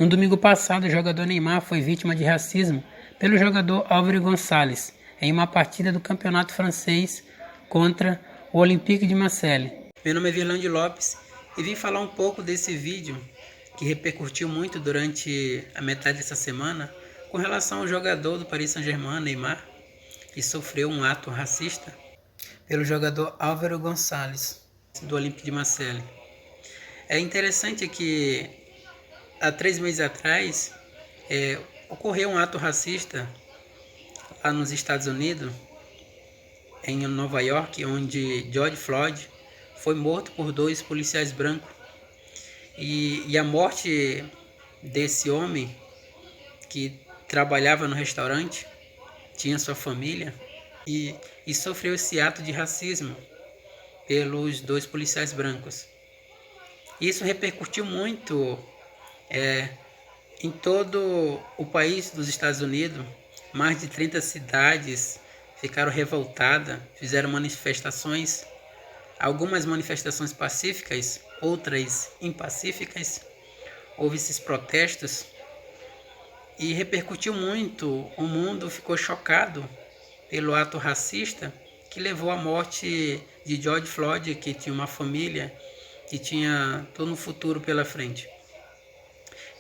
No domingo passado, o jogador Neymar foi vítima de racismo pelo jogador Álvaro Gonçalves em uma partida do campeonato francês contra o Olympique de Marseille. Meu nome é Virlande Lopes e vim falar um pouco desse vídeo que repercutiu muito durante a metade dessa semana com relação ao jogador do Paris Saint-Germain, Neymar, que sofreu um ato racista pelo jogador Álvaro Gonçalves, do Olympique de Marseille. É interessante que há 3 meses atrás ocorreu um ato racista lá nos Estados Unidos, em Nova York, onde George Floyd foi morto por 2 policiais brancos. E a morte desse homem, que trabalhava no restaurante, tinha sua família, e sofreu esse ato de racismo pelos 2 policiais brancos. Isso repercutiu muito em todo o país dos Estados Unidos. Mais de 30 cidades ficaram revoltadas, fizeram manifestações, algumas manifestações pacíficas, outras impacíficas. Houve esses protestos e repercutiu muito. O mundo ficou chocado pelo ato racista que levou à morte de George Floyd, que tinha uma família, que tinha todo um futuro pela frente.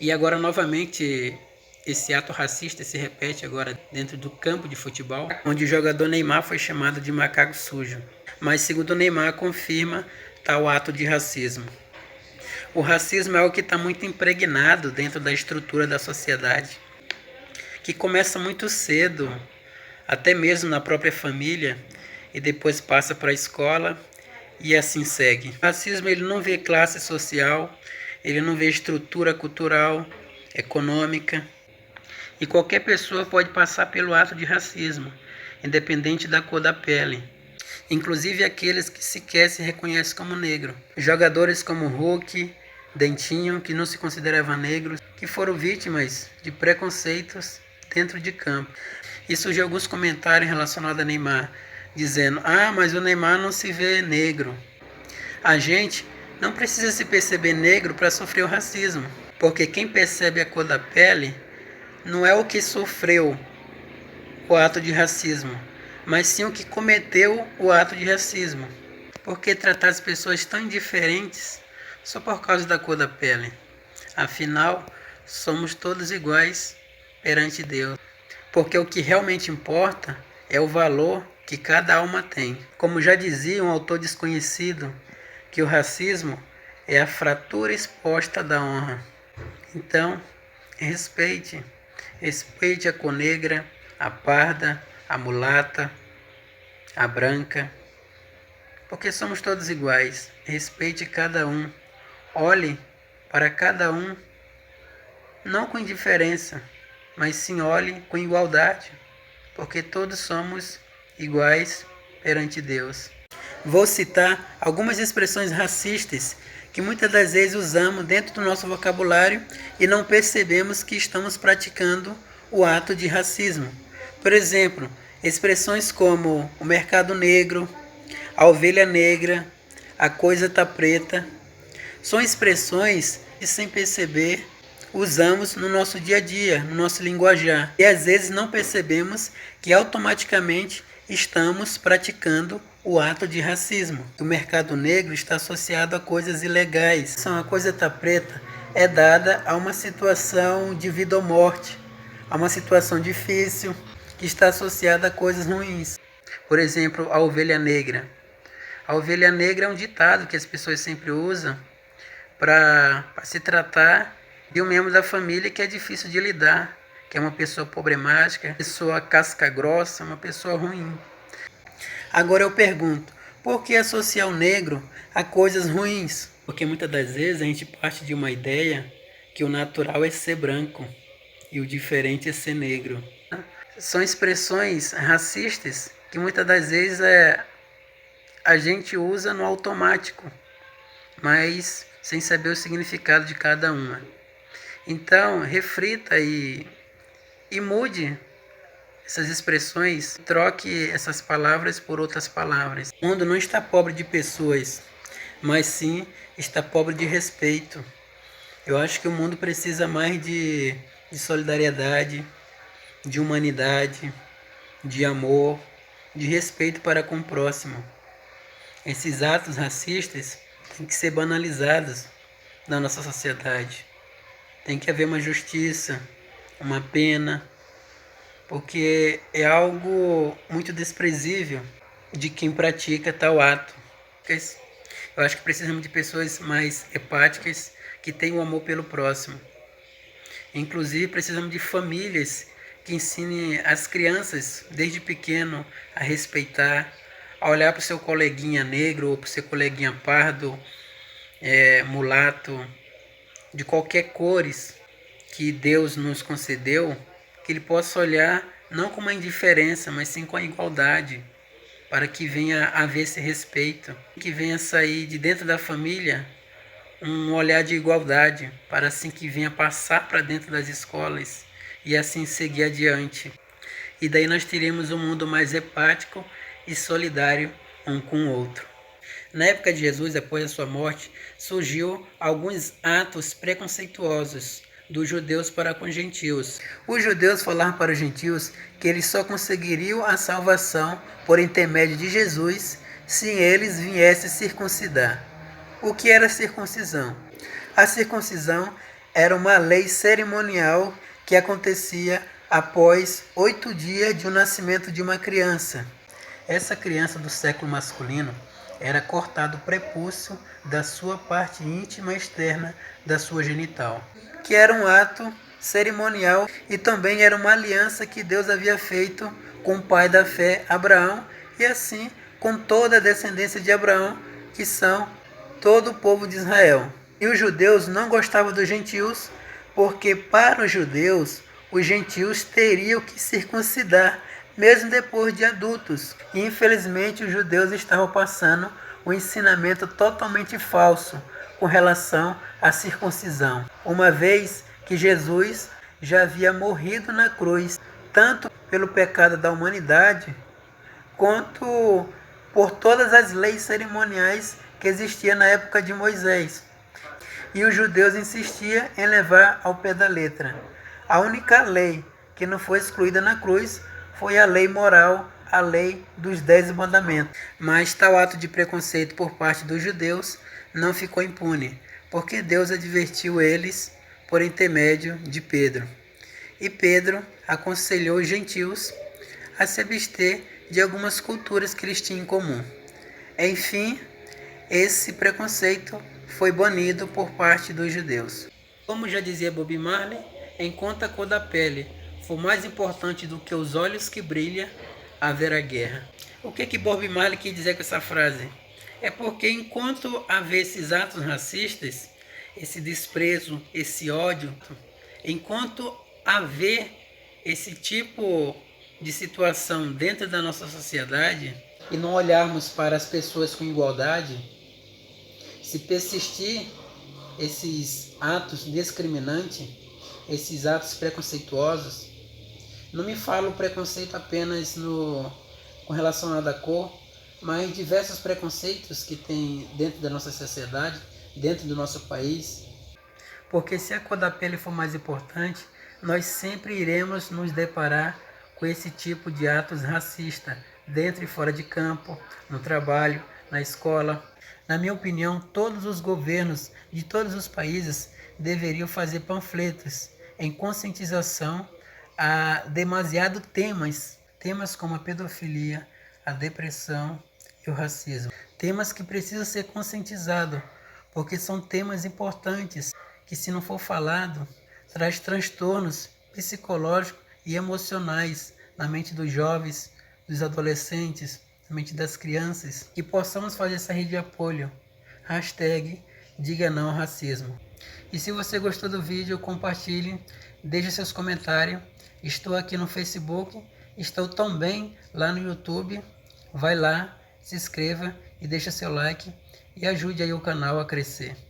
E agora novamente esse ato racista se repete agora dentro do campo de futebol, onde o jogador Neymar foi chamado de macaco sujo. Mas segundo o Neymar, confirma tal ato de racismo. O racismo é algo que está muito impregnado dentro da estrutura da sociedade, que começa muito cedo, até mesmo na própria família, e depois passa para a escola e assim segue. O racismo ele não vê classe social, ele não vê estrutura cultural, econômica, e qualquer pessoa pode passar pelo ato de racismo, independente da cor da pele. Inclusive aqueles que sequer se reconhecem como negro. Jogadores como Hulk, Dentinho, que não se consideravam negros, que foram vítimas de preconceitos dentro de campo. E surgiu alguns comentários relacionados a Neymar, dizendo: mas o Neymar não se vê negro. A gente não precisa se perceber negro para sofrer o racismo, porque quem percebe a cor da pele não é o que sofreu o ato de racismo, mas sim o que cometeu o ato de racismo. Por que tratar as pessoas tão diferentes só por causa da cor da pele? Afinal, somos todos iguais perante Deus. Porque o que realmente importa é o valor que cada alma tem. Como já dizia um autor desconhecido, que o racismo é a fratura exposta da honra. Então, respeite a cor negra, a parda, a mulata, a branca, porque somos todos iguais. Respeite cada um, olhe para cada um, não com indiferença, mas sim olhe com igualdade, porque todos somos iguais perante Deus. Vou citar algumas expressões racistas que muitas das vezes usamos dentro do nosso vocabulário e não percebemos que estamos praticando o ato de racismo. Por exemplo, expressões como o mercado negro, a ovelha negra, a coisa tá preta, são expressões que sem perceber usamos no nosso dia a dia, no nosso linguajar. E às vezes não percebemos que automaticamente estamos praticando o ato de racismo. O mercado negro está associado a coisas ilegais. A coisa tá preta é dada a uma situação de vida ou morte, a uma situação difícil que está associada a coisas ruins. Por exemplo, a ovelha negra. A ovelha negra é um ditado que as pessoas sempre usam para se tratar de um membro da família que é difícil de lidar, que é uma pessoa problemática, uma pessoa casca grossa, uma pessoa ruim. Agora eu pergunto, por que associar o negro a coisas ruins? Porque muitas das vezes a gente parte de uma ideia que o natural é ser branco e o diferente é ser negro. São expressões racistas que muitas das vezes a gente usa no automático, mas sem saber o significado de cada uma. Então, reflita e mude essas expressões, troque essas palavras por outras palavras. O mundo não está pobre de pessoas, mas sim está pobre de respeito. Eu acho que o mundo precisa mais de solidariedade, de humanidade, de amor, de respeito para com o próximo. Esses atos racistas têm que ser banalizados na nossa sociedade. Tem que haver uma justiça, uma pena, porque é algo muito desprezível de quem pratica tal ato. Eu acho que precisamos de pessoas mais empáticas, que tenham amor pelo próximo. Inclusive, precisamos de famílias que ensinem as crianças, desde pequeno, a respeitar, a olhar para o seu coleguinha negro ou para o seu coleguinha pardo, mulato, de qualquer cores que Deus nos concedeu, que ele possa olhar não com uma indiferença, mas sim com a igualdade, para que venha a haver esse respeito, que venha sair de dentro da família um olhar de igualdade, para assim que venha passar para dentro das escolas e assim seguir adiante. E daí nós teremos um mundo mais empático e solidário um com o outro. Na época de Jesus, após a sua morte, surgiu alguns atos preconceituosos dos judeus para com os gentios. Os judeus falaram para os gentios que eles só conseguiriam a salvação por intermédio de Jesus se eles viessem circuncidar. O que era a circuncisão? A circuncisão era uma lei cerimonial que acontecia após 8 dias de um nascimento de uma criança. Essa criança do século masculino era cortado o prepúcio da sua parte íntima externa da sua genital, que era um ato cerimonial e também era uma aliança que Deus havia feito com o pai da fé, Abraão, e assim com toda a descendência de Abraão, que são todo o povo de Israel. E os judeus não gostavam dos gentios, porque para os judeus, os gentios teriam que circuncidar, mesmo depois de adultos. E infelizmente os judeus estavam passando um ensinamento totalmente falso com relação à circuncisão, uma vez que Jesus já havia morrido na cruz, tanto pelo pecado da humanidade, quanto por todas as leis cerimoniais que existiam na época de Moisés. E os judeus insistiam em levar ao pé da letra. A única lei que não foi excluída na cruz foi a lei moral, a lei dos 10 mandamentos. Mas tal ato de preconceito por parte dos judeus não ficou impune, porque Deus advertiu eles por intermédio de Pedro. E Pedro aconselhou os gentios a se abster de algumas culturas que eles tinham em comum. Enfim, esse preconceito foi banido por parte dos judeus. Como já dizia Bob Marley, enquanto a cor da pele for mais importante do que os olhos que brilham, haverá guerra. O que Bob Marley quis dizer com essa frase? É porque enquanto haver esses atos racistas, esse desprezo, esse ódio, enquanto haver esse tipo de situação dentro da nossa sociedade e não olharmos para as pessoas com igualdade, se persistir esses atos discriminantes, esses atos preconceituosos, não me falo preconceito apenas com relação à cor, mas diversos preconceitos que tem dentro da nossa sociedade, dentro do nosso país. Porque se a cor da pele for mais importante, nós sempre iremos nos deparar com esse tipo de atos racistas, dentro e fora de campo, no trabalho, na escola. Na minha opinião, todos os governos de todos os países deveriam fazer panfletos em conscientização a demasiados temas como a pedofilia, a depressão e o racismo. Temas que precisam ser conscientizados, porque são temas importantes que, se não for falado, traz transtornos psicológicos e emocionais na mente dos jovens, dos adolescentes, na mente das crianças, que possamos fazer essa rede de apoio. #Diga Não ao Racismo. E se você gostou do vídeo, compartilhe, deixe seus comentários. Estou aqui no Facebook, estou também lá no YouTube. Vai lá, se inscreva e deixa seu like e ajude aí o canal a crescer.